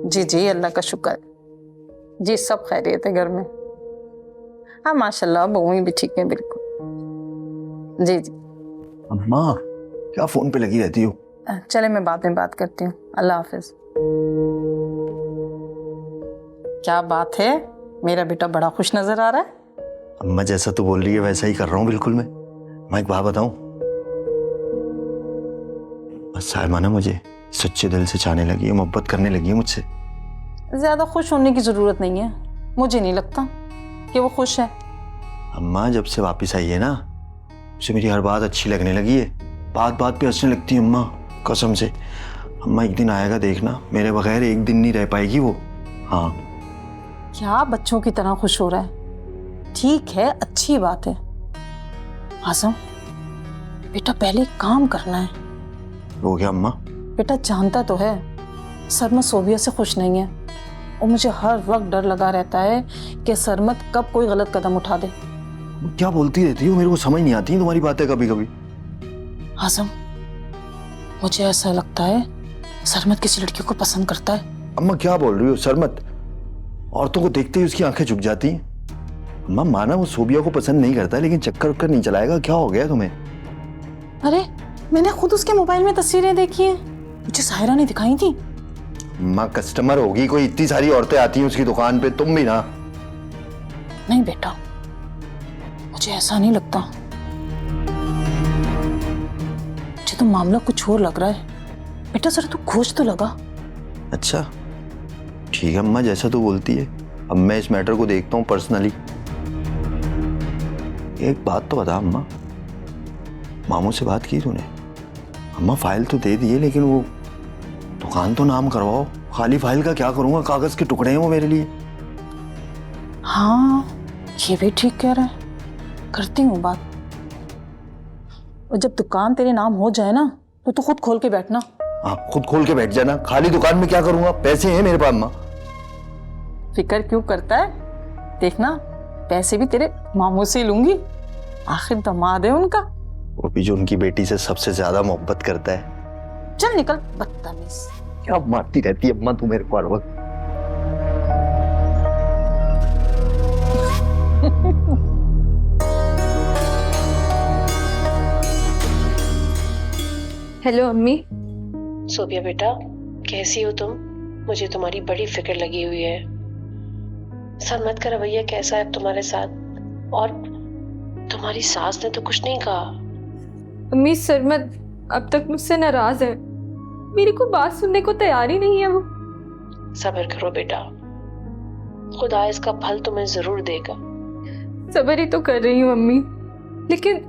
जी जी, अल्लाह का शुक्र जी, सब खैरियत है घर में। हाँ माशाल्लाह, बहू भी ठीक है बिल्कुल। जी जी। अम्मा क्या फोन पे लगी रहती हो? चले मैं बाद में बात करती हूँ, अल्लाह हाफिज। क्या बात है, मेरा बेटा बड़ा खुश नजर आ रहा है। अम्मा जैसा तू बोल रही है वैसा ही कर रहा हूँ बिल्कुल मैं एक बात बताऊं, बस सायमा ना मुझे सच्चे दिल से चाहने लगी है, मोहब्बत करने लगी है मुझसे। ज्यादा खुश होने की जरूरत नहीं है, मुझे नहीं लगता कि वो खुश है। अम्मा जब से वापस आई है ना, उसे मेरी हर बात अच्छी लगने लगी है, बात बात पे हंसने लगती है अम्मा, कसम से। अम्मा एक दिन आएगा देखना, मेरे बगैर एक दिन नहीं रह पाएगी वो। हाँ। क्या बच्चों की तरह खुश हो रहा है? ठीक है, अच्छी बात है। आजम बेटा, पहले एक काम करना है। हो गया अम्मा? बेटा जानता तो है सरमत सोबिया से खुश नहीं है, और मुझे हर वक्त डर लगा रहता है कि सरमत कब कोई गलत कदम उठा दे। क्या बोलती रहती हो, मेरे को समझ नहीं आती तुम्हारी बातें कभी कभी। आजम मुझे ऐसा लगता है सरमत किसी लड़की को पसंद करता है। अम्मा क्या बोल रही हो? सरमत औरतों को देखते ही उसकी आंखें झुक जाती हैं। अम्मा माना वो सोबिया को पसंद नहीं करता, लेकिन चक्कर उक्कर नहीं चलाएगा। क्या हो गया तुम्हें? अरे मैंने खुद उसके मोबाइल में तस्वीरें देखी हैं, मुझे सायरा ने दिखाई थी। अम्मा कस्टमर होगी कोई, इतनी सारी औरतें आती हैं उसकी दुकान पे, तुम भी ना। नहीं बेटा, मुझे ऐसा नहीं लगता, मुझे तो मामला कुछ और लग रहा है। बेटा जरा तू खोज तो लगा। अच्छा ठीक है अम्मा, जैसा तू बोलती है। अब मैं इस मैटर को देखता हूँ पर्सनली। एक बात तो बता अम्मा, मामू से बात की तूने? अम्मा फाइल तो दे दी है, लेकिन वो दुकान तो नाम करवाओ। खाली फाइल का क्या करूंगा, कागज के टुकड़े हैं वो मेरे लिए। हाँ ये भी ठीक कह रहा है, करती हूँ बात। और जब दुकान तेरे नाम हो जाए ना तो तू खुद खोल के बैठना। हाँ खुद खोल के बैठ जाना, खाली दुकान में क्या करूंगा, पैसे हैं मेरे पास अम्मा। फिक्र क्यों करता है, देखना पैसे भी तेरे मामू से ही लूंगी, आखिर दामाद है उनका। वो भी जो उनकी बेटी से सबसे ज्यादा मोहब्बत करता है। चल निकल बदतमीज। क्या मारती रहती है अम्मा तू मेरे को हर वक्त। हेलो अम्मी। सोबिया बेटा, कैसी हो तुम? मुझे तुम्हारी बड़ी फिक्र लगी हुई है। सरमत का रवैया कैसा है तुम्हारे साथ? और तुम्हारी सास ने तो कुछ नहीं कहा? अम्मी सरमत अब तक मुझसे नाराज है, मेरी को बात सुनने को तैयार ही नहीं है वो। सब्र करो बेटा, खुदा इसका फल तुम्हें जरूर देगा। सब्र ही तो कर रही हूँ अम्मी, लेकिन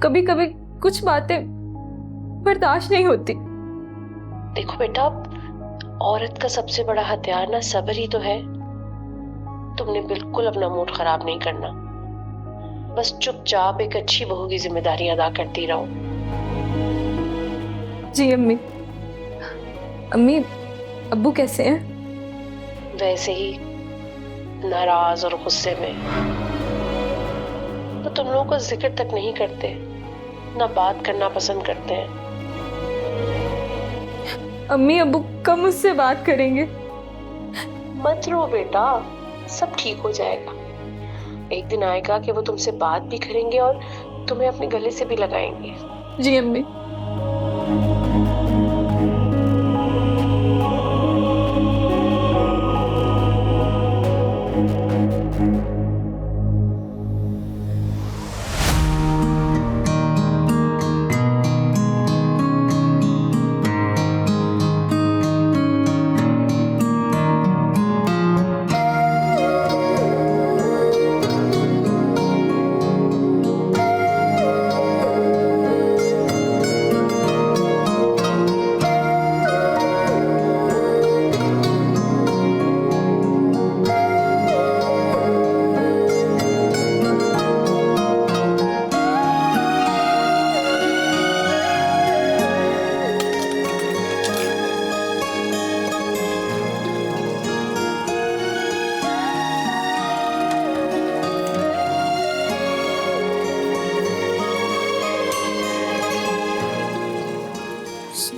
कभी कभी कुछ बातें बर्दाश्त नहीं होती। देखो बेटा, औरत का सबसे बड़ा हथियार ना सब्र ही तो है। तुमने बिल्कुल अपना मूड खराब नहीं करना, बस चुपचाप एक अच्छी बहू की जिम्मेदारी अदा करती रहो। जी अम्मी। अम्मी अब्बू कैसे हैं? वैसे ही नाराज और गुस्से में। तो तुम लोगों को जिक्र तक नहीं करते, ना बात करना पसंद करते हैं। अम्मी अब्बू कब मुझसे बात करेंगे? मत रो बेटा, सब ठीक हो जाएगा। एक दिन आएगा कि वो तुमसे बात भी करेंगे और तुम्हें अपने गले से भी लगाएंगे। जी अम्मी।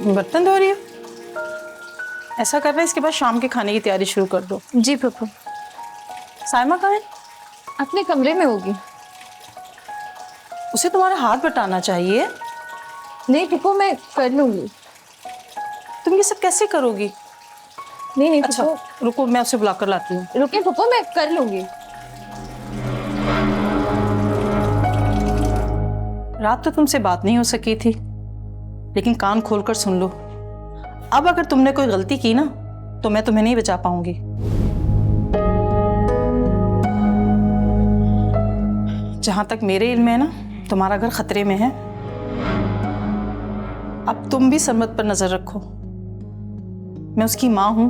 बर्तन धो रही हो? ऐसा करना, इसके बाद शाम के खाने की तैयारी शुरू कर दो। जी फूफू। साइमा कहाँ है? अपने कमरे में होगी। उसे तुम्हारा हाथ बटाना चाहिए। नहीं फूफू, मैं कर लूँगी। तुम ये सब कैसे करोगी? नहीं नहीं अच्छा फूफू, रुको, मैं उसे बुलाकर लाती हूँ। रुकिए फूफू, मैं कर लूँगी। रात तो तुमसे बात नहीं हो सकी थी, लेकिन कान खोलकर सुन लो। अब अगर तुमने कोई गलती की ना, तो मैं तुम्हें नहीं बचा पाऊंगी। जहां तक मेरे इल्म है ना, तुम्हारा घर खतरे में है। अब तुम भी सरमत पर नजर रखो। मैं उसकी माँ हूं,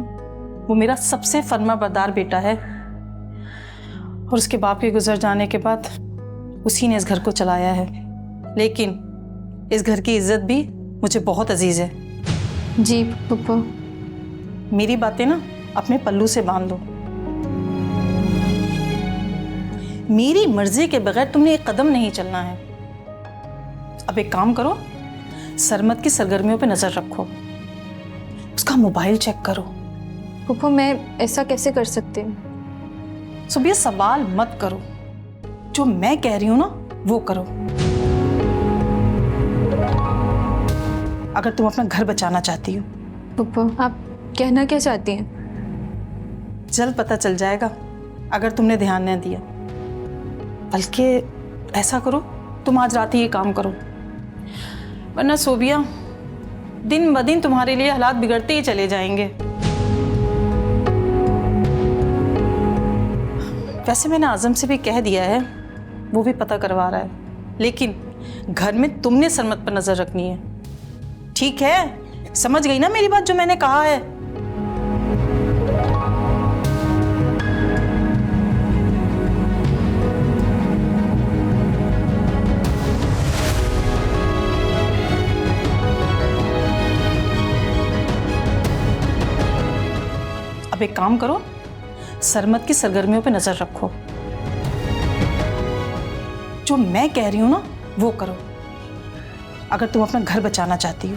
वो मेरा सबसे फर्माबरदार बेटा है, और उसके बाप के गुजर जाने के बाद उसी ने इस घर को चलाया है। लेकिन इस घर की इज्जत भी मुझे बहुत अजीज है। जी फूफू। मेरी बातें ना अपने पल्लू से बांध दो। मेरी मर्जी के बगैर तुमने एक कदम नहीं चलना है। अब एक काम करो, सरमत की सरगर्मियों पे नजर रखो, उसका मोबाइल चेक करो। फूफू मैं ऐसा कैसे कर सकती हूँ? सुबह सवाल मत करो, जो मैं कह रही हूं ना वो करो। अगर तुम अपना घर बचाना चाहती हो। फूफू आप कहना क्या चाहती हैं? जल्द पता चल जाएगा अगर तुमने ध्यान न दिया। बल्कि ऐसा करो, तुम आज रात ही ये काम करो, वरना सोबिया दिन ब दिन तुम्हारे लिए हालात बिगड़ते ही चले जाएंगे। वैसे मैंने आजम से भी कह दिया है, वो भी पता करवा रहा है, लेकिन घर में तुमने सरमत पर नजर रखनी है। ठीक है, समझ गई ना मेरी बात जो मैंने कहा है? अब एक काम करो, सरमत की सरगर्मियों पे नजर रखो, जो मैं कह रही हूं ना वो करो, अगर तुम अपना घर बचाना चाहती हो।